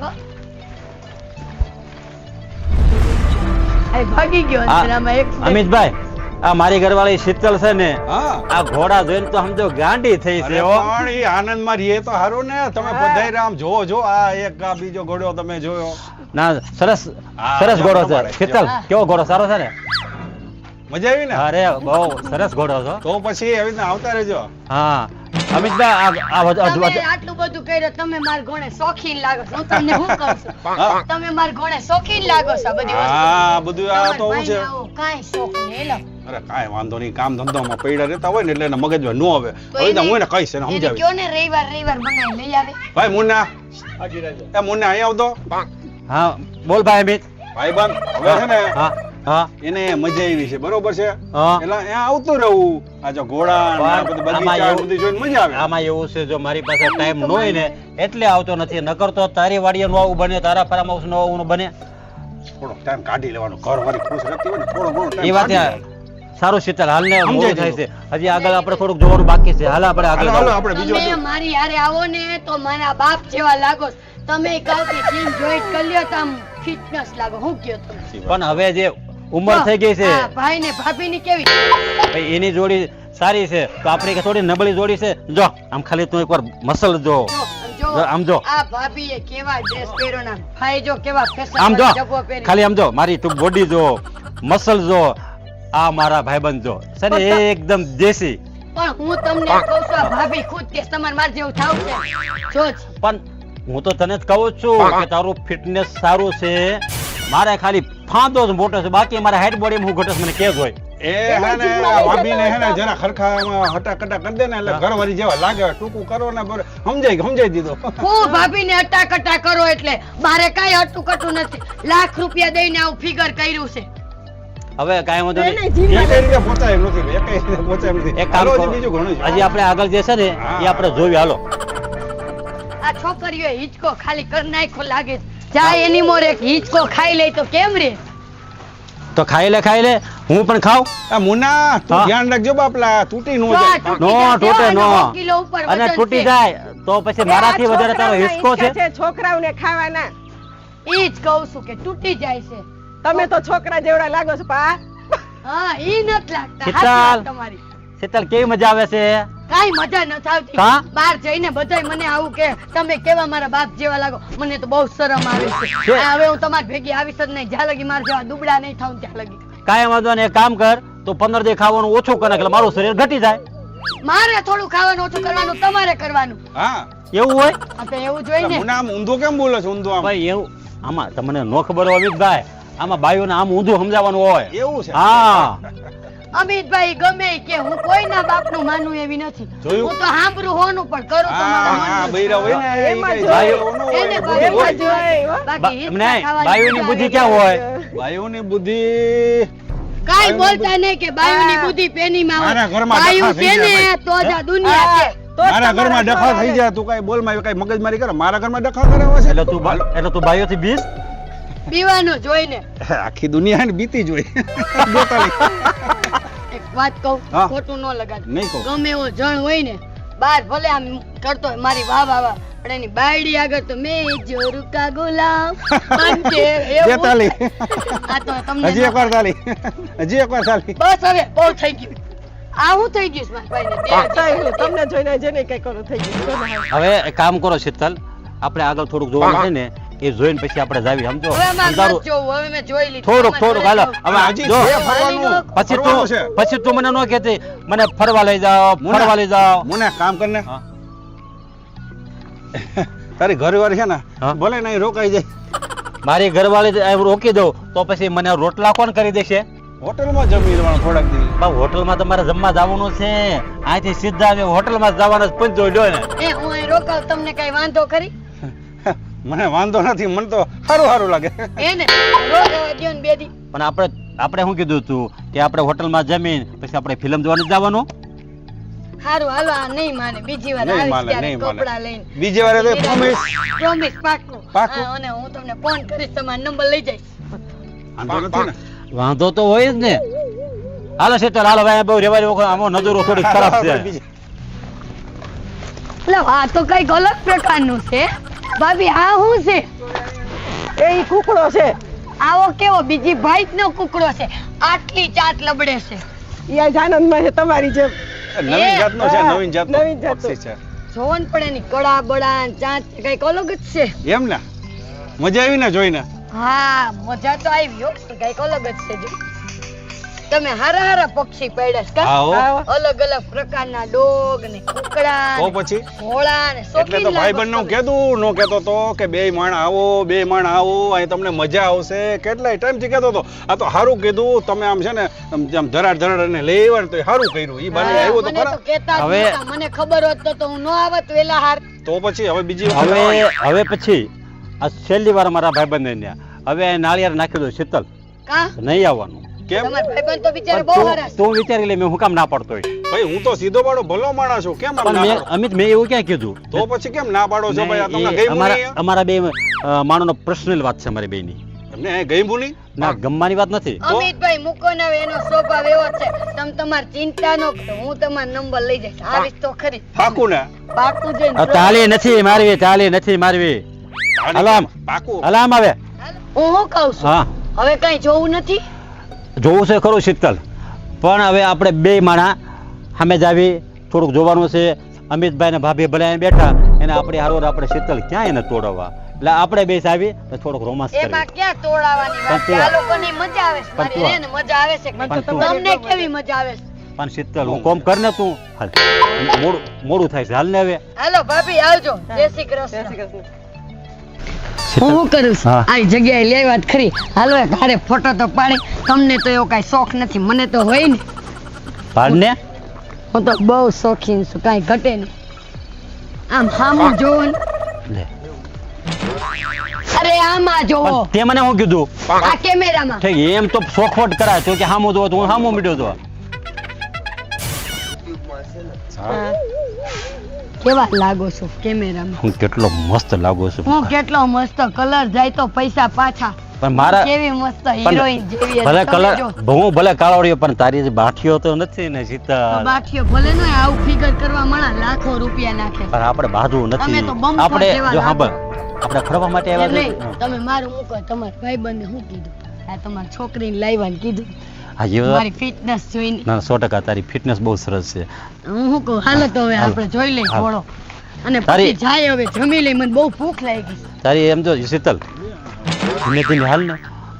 છો ભાગી ગયો અંતરામાં એક અમિતભાઈ આ મારી ઘરવાળી શીતલ છે ને હા આ ઘોડા જોઈને તો સમજો ગાંડી થઈ છે હો. પણ ઈ આનંદમાં રહીએ તો હારું ને તમે બધાય આમ જો આ એક આ બીજો ઘોડો તમે જોયો ના સરસ હા, સરસ ઘોડો છે બરાબર. શીતલ કેવો ઘોડો સારો છે ને મજા આવી ને અરે બહુ સરસ ઘોડો છે તો પછી એવી રીતના આવતા રહેજો હા અમિતભાઈ તમે આટલું બધું કર્યું તમે માર ઘોડે શોખીન લાગો છો હું તમને શું કહું છું હા. તમે માર ઘોડે શોખીન લાગો છો આ બધી વસ્તુ હા બધું આ તો શું છે કાઈ શોખ નહીં લો અરે કાંઈ વાંધો નહીં કામ ધંધામાં પૈડા રહેતા હોય ને એટલે એને મગજમાં નો આવે તો હવે તો એને- હું એને કહીશ એને એને સમજાવી કયો ને રવિવાર બનાવી લઈ આવે ભાઈ મુન્ના એ મુન્ના અહીંયા આવતો હા બોલ ભાઈ અમિત ભાઈબંધ હવે છે ને હા હા એને મજા આવી છે બરોબર છે હા. એટલે અહીંયા આવતું રહેવું આ જો ઘોડા ને આ બધું આમાં બગીચા એવું- બધું જોઈને મજા આવે આમાં એવું છે જો મારી પાસે ટાઈમ ન હોય ને એટલે આવતો નથી નકર તો તારી વાડીએ નો આવું બને તારા ફાર્મ હાઉસ નો આવું બને થોડો ટાઈમ કાઢી લેવાનો ઘર વાળી ખુશ રહેતી હોય ને થોડો ઘણો એ time વાત કાઢી લેવાનો. સારું શીતલ હાલ ને સમજાય મોડું થાય છે હજી આગળ આપણે થોડુંક જોવાનું બાકી છે હાલ આપણે આગળ હાલો, હાલો, જાઓ. આપણે બીજો તમે મારી હારે આવો ને તો મારા બાપ જેવા લાગો છો. તમે કાલથી જીમ જોઈન્ટ કરી લ્યો તો આમ ફિટનેસ લાગો હું કયો તમે પણ હવે જે ઉંમર થઈ ગઈ છે હા, ભાઈ ને ભાભી ની કેવી ભાઈ એની જોડી સારી છે તો આપણી થોડી નબળી જોડી છે જો આમ ખાલી તું એકવાર મસલ જો જો આમ જો. આ ભાભીએ કેવા ડ્રેસ પહેર્યો ને ભાઈ જો કેવા ફેશન આમ જો જબ્બો પહેરી ખાલી આમ જો મારી તું બોડી જો મસલ જો આ મારા ભાઈબંધ જો છે ને એકદમ દેશી પણ હું તમને કહું છું આ ભાભી ખુદ કે તમારે માર જેવું થાવ છે જો જ. પણ હું તો તને જ કહું છું કે તારું ફિટનેસ સારું છે મારે ખાલી ફાંદો જ મોટો છે બાકી મારા હાઈટ બોડીમાં હું ઘટસ મને કે જ હોય એ હે ને ભાભીને હે ને જરા ખરખામાં હટાકટા કરી દે ને એટલે ઘરવાળી જેવા લાગે ટૂંકું કરો ને બરાબર સમજાઈ દીધો હું ભાભીને અટાકટા કરો એટલે મારે કાંઈ અટું કટું નથી લાખ રૂપિયા દઈને આવું ફિગર કર્યું છે હવે કાંઈ વાંધો એ નહીં કઈ રીતે પહોંચાય એમ નથી એ કઈ રીતે પહોંચાય એમ નથી એક કામ હાલો, કરો. હજી બીજું ઘણું છે. હજી આપણે આગળ જે છે ને એ આપણે જોયું હાલો આ છોકરીઓ હિંચકો ખાલી કરી નાખ્યો લાગે છે. જાય એની મોર એક હિંચકો ખાઈ લે તો કેમ રે તો ખાઈ લે હું પણ ખાઉં આ મુન્ના તું હા. ધ્યાન રાખજો બાપલા તૂટી નો જો આ જાય તૂટી નો જશે, તૂટે અને નો 100 કિલો ઉપર અને વજન તૂટી છે. જાય તો પછી મારાથી વધારે તારો હિસકો છે છોકરાઓને ખાવાના ઈ જ કહું છું કે તૂટી જાય છે તમે તો છોકરા જેવડા લાગો છો પા હા ઈ નથી લાગતા શીતલ. સાચી વાત તમારી શીતલ કેવી મજા આવે છે કાઈ મજા નથી આવતી કા? બહાર જઈને બધાય મને આવું કે તમે કેવા મારા બાપ જેવા લાગો મને તો બહુ શરમ આવે છે છે. આ હવે હું તમારી ભેગી આવીશ જ નહીં જ્યાં લગી મારા જેવા દુબળા નહીં થાઉં ત્યાં લગી કાંઈ વાંધો નહીં એક કામ કર તો 15 દી ખાવાનું ઓછું કરે એટલે મારું શરીર ઘટી જાય મારે થોડું ખાવાનું ઓછું કરવાનું તમારે કરવાનું હા એવું હોય આ તો એવું જોઈએ ને મુન્ના આમ ઊંધો કેમ બોલે છે ઊંધો આમ ભાઈ એવું આમાં તમને નો ખબર હોય અમિતભાઈ આમાં બાઈઓને આમ ઊંધું સમજાવવાનું હોય એવું છે હા અમિતભાઈ ગમે ઈ કે હું કોઈના બાપનું માનું એવી નથી જોયું? હું તો સાંભળું હોનું પણ કરું તો હા મારા હા મનનું જ. બૈરા હોય ને એ એમાં કઈ જોય. જાયો નો હોય, એને એ બુદ્ધિ એમાં હોય. જોય, હો. બાકી હિંચકા નહીં, ખાવાની બાઈઓની મજા બુદ્ધિ આવે. ક્યાં હોય બાઈઓની બુદ્ધિ કાંઈ બોલતા નહીં કે બાયુની બુદ્ધિ પેનીમાં હોય. મારા ઘરમાં બાયું ડખા થઈ છે ને જાય તો જ આ દુનિયા છે. તો જ મારા તમારા ઘરમાં ડખા થઈ છોકરા જાય તું કઈ બોલમાં કઈ મગજમારી કરે મારા ઘરમાં ડખા કરાવે છે એટલે તું બાઈઓથી બીસ પીવાનું જોઈને આખી દુનિયા ને બીતી જોઈ એક વાત કહું હા. ખોટું ન લગાડ નહીં કહું. ગમે એવો જણ હોય ને બાર ભલે આમ કરતો હોય મારી વાહ વાહ વાહ પણ એની બાયડી આગળ તો મેં જોરું કા ગુલામ બનકે એવું. બેતાલી. આ તો તમને હજી એકવાર ચાલી હજી એકવાર ચાલી બસ હવે બહુ થઈ ગયું આ હું થઈ ગયું છે મારા ભાઈને થયું. તમને જોઈને જેને કઈ કરું થઈ ગયું હવે એક કામ કરો શીતલ આપણે આગળ થોડુંક જોવાનું છે ને એ જોઈને પછી આપણે જાવી સમજો હવે મારે સમજારું? નથી જોવું હવે મેં જોઈ લીધું થોડુંક હાલો હવે હજી જો છે ફરવાનું પછી ફરવાનું છે પછી તું મને ન કહેતી મને ફરવા લઈ જાઓ મુન્ના, ફરવા લઈ જાઓ મુન્ના કામ કરને હા. તારી ઘરવાળી છે ને હા. ભલે નહીં રોકાઈ જાય મારી ઘરવાળી અહીં રોકી દઉં તો પછી મને રોટલા કોણ કરી દેશે હોટલમાં જમી લેવાનું થોડાક દી પણ હોટલમાં તમારે જમવા જવાનું છે અહીંથી સીધા અમે હોટલમાં જવાનો જ પંચો લ્યો ને એ હું અહીં રોકાવ તમને કઈ વાંધો ખરી મને વાંધો નથી મને તો સારું લાગે એને રોકાવા દ્યો ને બે દી પણ આપણે શું કીધું તું કે આપણે હોટલમાં જમીન પછી આપણે ફિલ્મ જોવાનું જ જવાનું હારું હાલો આ નહીં માને બીજી વાર નહીં આવીશ માને, ત્યારે નહીં માને. કપડાં લઈને બીજી વારે તો promise. પ્રોમિસ પાક્કું પાક્કું. હા, અને હું તમને ફોન કરીશ તમારો નંબર લઈ જઈશ વાંધો નથી ને વાંધો તો હોય જ ને હાલો શીતલ હાલો ભાઈ બહુ રેવાય વખત આમાં નજરો થોડી ખરાબ છે બીજી- એટલે આ તો કઈક અલગ પ્રકારનું છે ભાભી આ શું છે એ ઈ કુકડો છે આવો કેવો બીજી ભાઈ નો કુકડો છે આટલી ચાટ લબડે છે ઈ આ જાનંદમાં છે તમારી જેમ નવીન જાતનો છે, નવીન જાતનો નવીન જાતનો. પક્ષી છે. જોવો ને પણ એની કડા બડા ને ચાંચ કઈક અલગ જ છે એમ ને મજા આવી ને જોઈને? હા મજા તો આવી હો કઈક અલગ જ છે જો તમે હારા હારા પક્ષી પાડ્યા છે હા કા હો. અલગ અલગ પ્રકારના ડોગ ને કુકડા તો ને પછી ઘોડા ને એટલે તો શોખીન ભાઈબંધ નું લાગો કહેતું નો કહેતો તો કે બે માણ આવો અહીં તમને મજા આવશે કેટલાય ટાઈમ થી કહેતો તો આ તો સારું કીધું તમે આમ છે ને આમ ધરાડ અને લઈ આવ્યા ને તો સારું કર્યું ઈ બાને આવ્યો તો મને ખરા તો કહેતા જ હવે- નહોતા. મને ખબર હોત તો હું ન આવત વેલા હાર તો પછી હવે બીજી વખત હવે પછી આ છેલ્લી વાર મારા ભાઈબંધ ને હવે નાળિયેર નાખી દો શીતલ કા નહીં આવવાનું. કેમ તમારા ભાઈબંધ તો બિચારા બહુ તું- હારા છે. તું વિચારી લે મેં હું કામ ના પાડતો હોય. ભાઈ હું તો સીધો પાડો ભલો માણસ છું કેમ આમ પણ ના મેં પાડો? અમિત મેં એવું ક્યાં કીધું તો પછી કેમ ના પાડો છો ભાઈ આ તમને નહીં, ગઈ અમારા મુની અમારા બે માણસનો પર્સનલ વાત છે અમારી બેની. તમને અહીં ગઈ મુની ના ગમવાની વાત નથી. અમિતભાઈ મૂકો ને હવે એનો સ્વભાવ એવો છે તમે તમારી ચિંતા ન કરો હું તમારો નંબર લઈ જઈશ આવીશ તો ખરી પાકું ને પાકું જઈને આ તાલી નથી મારવી તાલી નથી મારવી. હાલો આમ. પાકું હાલો આમ આવે. હું શું કહું છું હા હવે કઈ જોવું નથી જોવું છે ખરું શીતલ પણ હવે આપણે બે માણા સામે જ આવી થોડુંક જોવાનું છે. અમિતભાઈ ને ભાભી ભલે અહીં બેઠા એને આપણે હારોર આપણે શીતલ ક્યાં એને તોડવા એટલે આપણે બે આવી તો થોડોક રોમાંસ એમાં કરી. ક્યાં તોડાવાની વાત છે પણ તું- આ લોકોની મજા આવે છે પણ મારી તું- રેને મજા આવે છે પણ તું- તમને કેવી મજા આવે છે પણ શીતલ હું કોમ કર ને તું હાલ મોડું મોડું થાય છે હાલ ને હવે. હાલો ભાભી આવજો જય શ્રી જય શ્રી કૃષ્ણ કૃષ્ણ. હું શું કરું છું હા. આવી જગ્યાએ લેવી વાત ખરી હાલો એક હારે ફોટો તો પાડી તમને તો એવો કાંઈ શોખ નથી મને તો હોય ને પાડ ને હું તો બહુ શોખીન છું કાંઈ ઘટે નહીં આમ હામું જોવો ને લે. અરે આમાં જોવો પણ તે મને શું કીધું આ કેમેરામાં ઠીક એમ તો શોખવટ કરાય તો કે હામું જોવો તો હું હામું મીડ્યો તો હા. કેવા લાગો છો કેમેરામાં હું કેટલો મસ્ત લાગુ છું હું કેટલો મસ્ત કલર જાય તો પૈસા પાછા પણ મારા કેવી મસ્ત પણ હિરોઈન જેવી હતી. ભલે તમે કલર જો. હું ભલે કાળોડિયો પણ તારી જે બાઠીઓ તો નથી ને તો શીતલ બાઠીઓ ભલે ન હોય, આવું ફિગર કરવા મળા લાખો રૂપિયા નાખે પણ આપણે બાંધવું તમે નથી તો બમખોર આપણે જેવા જો લાગો. સાંભળ આપણે ફરવા માટે એમ આવ્યા નહીં, છે તમે મારું મૂકો તમારા ભાઈબંધને શું કીધું આ તમારી છોકરીને લાવ્યાને કીધું હા એ વાત- મારી ફિટનેસ જોઈને ના 100% તારી ફિટનેસ બહુ સરસ છે. હું શું કહું હાલો તો હવે હાલો. આપણે જોઈ લઈએ હાલો. ઘોડો અને તારી- પછી જાય હવે જમી લઈ મને બહુ ભૂખ લાગી તારી એમ જો શીતલ ધીમે ધીમે હાલ ને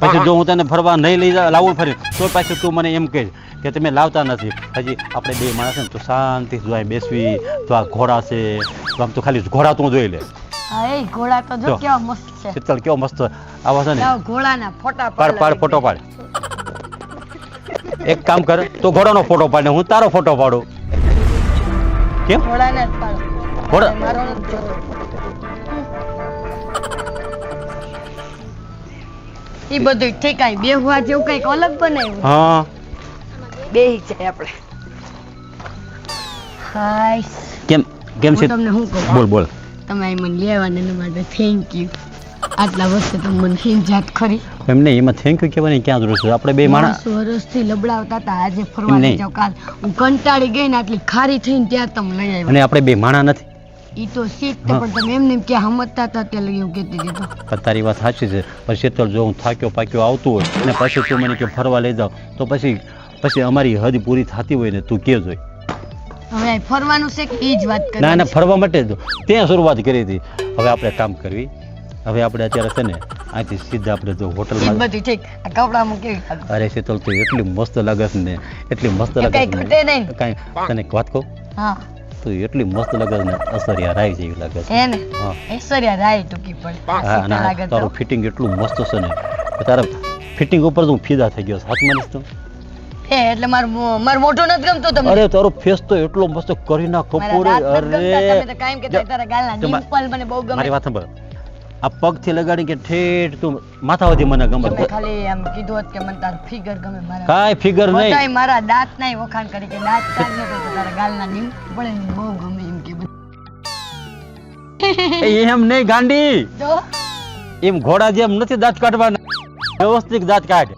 પછી જો હું તને ફરવા નહીં લઈ લાવું ફરી તો પાછું તું મને એમ કહે કે તમે લાવતા નથી હજી આપણે બે માણસ છે ને તો શાંતિ જો અહીં બેસવી તો આ ઘોડા છે તો આમ તો ખાલી ઘોડા તું જોઈ લે હા એ ઘોડા તો જો જો. કેવા મસ્ત છે શીતલ કેવો મસ્ત આવા છે ને લાવ ઘોડાના ફોટા પાડ પાડ ફોટો પાડ એક કામ કર તું ઘોડાનો ફોટો પાડ ને હું તારો ફોટો પાડું કેમ ઘોડાના જ પાડો ઘોડા- મારો નથી જોતો. ઈ બધું ઠેકાય બેહવા જેવું કઈક અલગ બનાવ્યું હા બેહી જાય આપણે હાય કેમ કેમ છે હું તમને શું કહું બોલ બોલ તમે અહીં મને લેવા ને એના માટે થેન્ક યુ આટલા વર્ષે તમે મને હિંજાત ખરી એમ નહીં એમાં થેન્ક યુ કહેવાની ક્યાં જરૂર છે આપણે બે માણસ 900 વર્ષથી લબડાવતા હતા આજે ફરવા એમ લઈ નહીં. જાવ કાલ હું કંટાળી ગઈ ને આટલી ખારી થઈને ત્યાં તમે લઈ આવ્યા અને આપણે બે માણા નથી ઈ તો સીટ તે હા. પણ તમે એમને એમ કે સમજતા હતા તે લઈ એવું કહેતી હતી તો પણ તારી વાત સાચી છે પણ શીતલ જો હું થાક્યો પાક્યો આવતું હોય અને પછી તું મને કે ફરવા લઈ જાવ તો પછી અમારી હદ પૂરી થતી હોય ને તું કે જોઈ હવે આ ફરવાનું છે કે ઈ જ વાત કરી ના ના ફરવા માટે જ ત્યાં શરૂઆત કરી હતી હવે આપણે કામ કરવી હવે આપણે અત્યારે છે ને અહીંથી સીધા આપણે જો ઈ હોટલમાં બધી ઠીક આ કપડામાં કેવી લાગે? અરે શીતલ તું એટલી મસ્ત લાગે છે ને એટલી મસ્ત એ લાગે કાંઈ છે ઘટે ને નહીં. કાંઈ તને એક વાત કહું હા તું એટલી મસ્ત લાગે છે ને અસરિયા રાય જેવી લાગે છે હે ને હા ઐશ્વર્યા રાય ટૂંકી પડે હા સીતા ના લાગે તો. તારું ફિટિંગ એટલું મસ્ત છે ને કે તારા ફિટિંગ ઉપર તો હું ફિદા થઈ ગયો છું. હાથ માનીશ તું હે એટલે મારું મોઢું નથી ગમતું તમને અરે તારો ફેસ તો એટલો મસ્ત કરીના કપૂર મારા દાંત નથી ગમતા, તમે તો અરે કાયમ કહેતા તારા ગાલના જો મા- ડિમ્પલ મને બહુ ગમે મારી વાત સાંભળ આ પગથી લગાડી કે ઠેઠ તું માથા સુધી મને ગમે તમે ખાલી આમ કીધું હોત કે મને તારું ફિગર ગમે મારા કાંઈ ફિગર બધાય નહીં મારા દાંત નાય વખાણ કરી કે દાંત કાઢ ન કરતો તારા ગાલના ડિમ્પલ એને બહુ ગમે એમ કે બધું. એ એમ નહીં ગાંડી તો એમ ઘોડા જેમ નથી દાંત કાઢવાના વ્યવસ્થિત દાંત કાઢ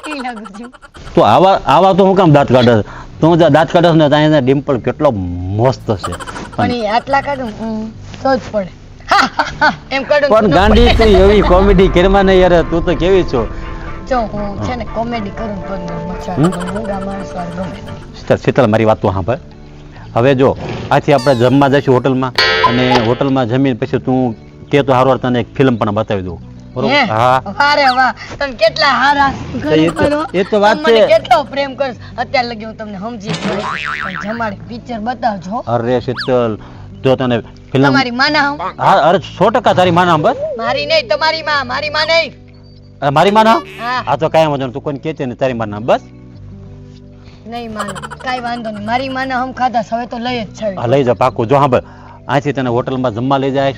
ઈ લાગુ છું તો આવા તો હું કામ દાંત કાઢે તું જે દાંત કાઢે ને ત્યાં ડિમ્પલ કેટલો મસ્ત છે પણ ઈ આટલા કાઢું તો જ પડે એમ કરું પણ ગાંડી તું એવી કોમેડી ઘરમાં નહીં યાર, તું તો કેવી છો. જો હું છે ને કોમેડી કરું તો મજા મૂંગા માણસ વાર ગમે. શીતલ મારી વાત તો સાંભળ. હવે જો આથી આપણે જમવા જઈશું હોટલમાં, અને હોટલમાં જમીને પછી તું તે તો હારવાર તને એક ફિલ્મ પણ બતાવી દઉં, બરોબર? હે? હા વારે વાહ, તમે કેટલા હારા એ તો વાત તમે મને છે. કેટલો પ્રેમ કરશ. અત્યાર લગી હું તમને સમજી જ નહીં. પણ જમાડી પિક્ચર બતાવજો. અરે શીતલ, જો તને ફિલ્મ, તમારી માના હું હા અરે 100% તારી માના બસ. મારી નહીં, તમારી માં. મારી માં નહીં. મારી માના હા આ તો કાંઈ વાંધો નહીં, તું કોઈને કહેતી ને તારી માના બસ. નહીં માનો, કાંઈ વાંધો નહીં. મારી માના હમ ખાધા છે, હવે તો લઈ જ છે. હા લઈ જા પાકું. જો સાંભળ, અહીંથી તને હોટલમાં જમવા લઈ જાય,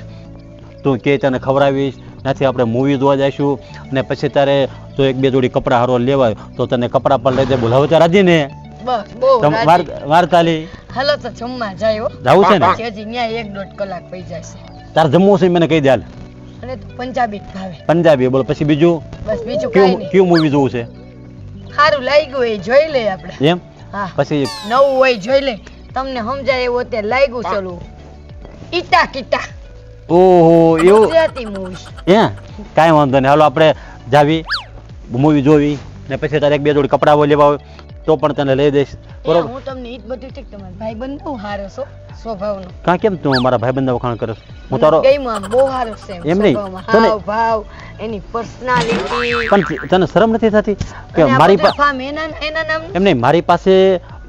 તું કે તને ખવડાવીશ, ત્યાંથી આપણે મૂવી જોવા જઈશું, અને પછી તારે જો એક બે જોડી કપડાં હારો લેવાય તો તને કપડાં પર લઈ દે. બોલ હવે તો રાજી ને? બસ બહુ રાજી. વાર તાલી હાલો તો જમવા જાય હો. જાવું છે ને? પછી હજી ન્યા 1-1.5 કલાક પઈ જાય છે. તારે જમવું છે મને કહી દે હાલ. અને તો પંજાબી જ ભાવે. પંજાબી બોલ. પછી બીજું બસ બીજું કાંઈ નહીં. કયું મૂવી જોવું છે સારું લાગ્યું એ જોઈ લે આપણે. એમ? હા પછી નવું હોય જોઈ લે. તમને સમજાય એવું અત્યારે લાગ્યું. ચલો ઈટા કીટા ઓહો એવું ગુજરાતી મૂવી. હે? કાંઈ વાંધો નહીં, હાલો આપણે જાવી મૂવી જોવી, ને પછી તારે એક બે જોડી કપડાં લેવા હોય તો પણ તને લઈ દઈશ, બરોબર? હું તમને ઈ જ બધું ઠીક. તમારો ભાઈબંધ બહુ સારો છો સ્વભાવનો. કાં કેમ તું મારા ભાઈબંધના વખાણ કરે? હું તારો ગઈ આમ બહુ સારો છે એમ નહીં, સ્વભાવમાં. તને- હાવ ભાવ એની પર્સનાલિટી પણ તને શરમ નથી થતી કે અને આ મારી બધું પાસે ફામ એના નામ એમ નહીં, મારી પાસે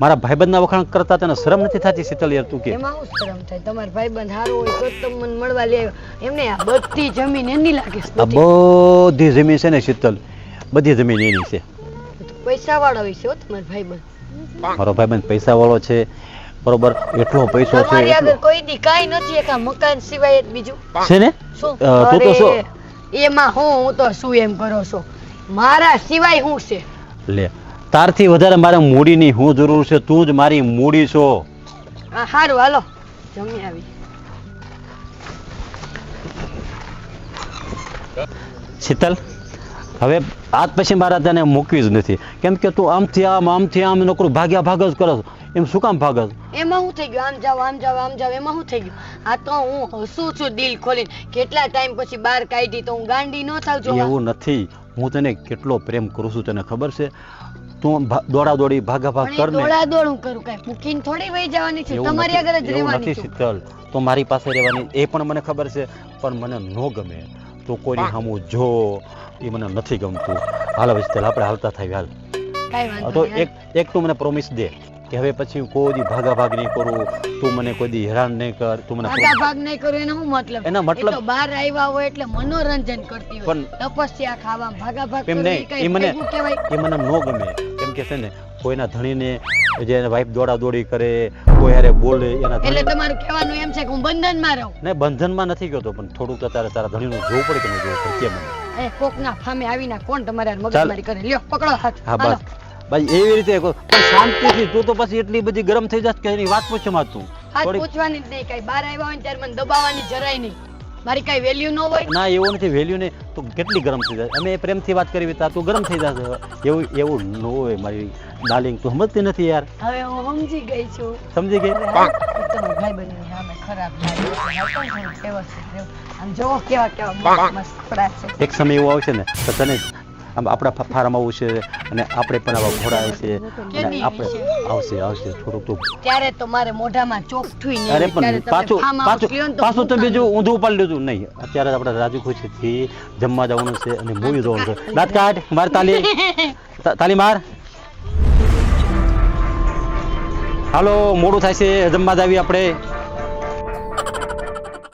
મારા ભાઈબંધના વખાણ કરતા તને શરમ નથી થતી શીતલ યાર? તું કે એમાં શું શરમ થાય? તમારો ભાઈબંધ સારો હોય તો જ તમે મને મળવા લે આવ્યો. એમને આ બધી જમીન એની લાગે છે આ બધી. બધી જમીન છે ને શીતલ, બધી જમીન એની છે. પૈસા વાળો હોય છે હો તમારો ભાઈબંધ. મારો ભાઈબંધ પૈસા વાળો છે, બરોબર? એટલો પૈસો છે તમારી એટલો. આગળ કોઈ દી કાંઈ નથી એક આ મકાન સિવાય જ બીજું છે ને? શું? તું તો શું? અરે, એમાં હું તો શું એમ કરો છો? મારા સિવાય હું છે? લે, તારથી વધારે મારે મૂડીની હું જરૂર છે, તું જ મારી મૂડી છો. હા સારું હાલો જમી આવી. શીતલ, હવે આજ પછી મારા તને મૂકવી જ નથી, કેમ કે તું આમથી આમ નોકરું ભાગ્યા ભાગ જ કરો છો. એમ શું કામ ભાગસ? એમાં શું થઈ ગયું? આમ જાવ આમ જાવ આમ જાવ એમાં શું થઈ ગયું? આ તો હું હસું છું દિલ ખોલીને. કેટલા ટાઈમ પછી બહાર કાઢી તો હું ગાંડી ન થાવ જો. એવું નથી, હું તને કેટલો પ્રેમ કરું છું તને ખબર છે? તું દોડા દોડી ભાગા ભાગ કર ને. દોડા દોડ હું કરું? કઈ મૂકીને થોડી વહી જવાની છે? એવું તમારી આગળ જ નથી, એવું રહેવાની નથી છું. શીતલ, તો મારી પાસે રહેવાની એ પણ મને ખબર છે, પણ મને ન ગમે તો કોઈની સામું જો, એ મને નથી ગમતું. હાલ હવે શીતલ, આપણે હાલતા થાય હાલ. કાંઈ વાંધો તો નહીં. એક તું મને પ્રોમિસ દે કે હવે પછી હું કોઈ દી ભાગા ભાગ નહીં કરું, તું મને કોઈ દી હેરાન નહીં કર, તું મને ભાગા ભાગ નહીં કરું એનો શું મતલબ? એનો મતલબ- એ તો બહાર આવ્યા હોય એટલે મનોરંજન કરતી હોય. પણ- તપસ્યા ખાવા ભાગા ભાગ એમ કરવું એ નહીં, કઈ એ મને ભેગું કહેવાય? એ મને ન ગમે. કેમ કે છે ને, કોઈના ધણીને જે વાઈફ દોડા દોડી કરે, કોઈ હારે બોલે, એના એટલે ધણી તમારું કહેવાનું એમ છે કે હું બંધનમાં રહું? ને બંધનમાં નથી ગયો, પણ થોડુંક તો તારે તારા ધણીનું જોવું પડે કે નહીં જોવું પડે કે મને? એ કોકના ફામે આવીને કોણ તમારે હારે ચાલ. મગજમારી કરે? લ્યો પકડો હાથ. હા હાલો. બસ ભાઈ, એવી રીતે પણ શાંતિથી. તું તો પછી એટલી બધી ગરમ થઈ જાત કે એની વાત પૂછો માં તું. હાથ થોડીક- પૂછવાની જ નહીં. કઈ બહાર આવ્યા હોય ને ત્યારે મને દબાવવાની જરાય નહીં. મારી કઈ વેલ્યુ ન હોય? ના એવું નથી, વેલ્યુ નહીં. તું કેટલી ગરમ થઈ જાય, અમે પ્રેમથી વાત કરી તા તું ગરમ થઈ જશે. એવું ન હોય મારી ડાર્લિંગ, તું સમજતી નથી યાર. હવે હું સમજી ગઈ છું. સમજી ગઈ? હવે હાલ, તમારા ભાઈબંધની સામે ખરાબ લાગે છે. હાલ તો થોડું વ્યવસ્થિત રહેવું. આમ જોવો કેવા મસ્ત કપડાં છે. એક સમય એવો આવશે ને તો તને આમ આપણા ફાર્મ આવું છે, અને આપણે પણ આવા ઘોડા છે, અને કેદી આપણે વિશે? આવશે થોડુંક તું. ત્યારે તો મારે મોઢામાં ચોકઠું નહીં અરે હોય. ત્યારે પણ તમે પાછું farm house લ્યો ને તો પાછું તો હું બીજું કામ? ઊંધું ઉપાડી લીધું નહીં. અત્યારે આપણે રાજી ખુશીથી જમવા જવાનું છે અને મૂવી જોવાનું છે. દાંત કાઢ, માર તાલી તાલી માર. હાલો, મોડું થાય છે, જમવા જ આવી આપણે.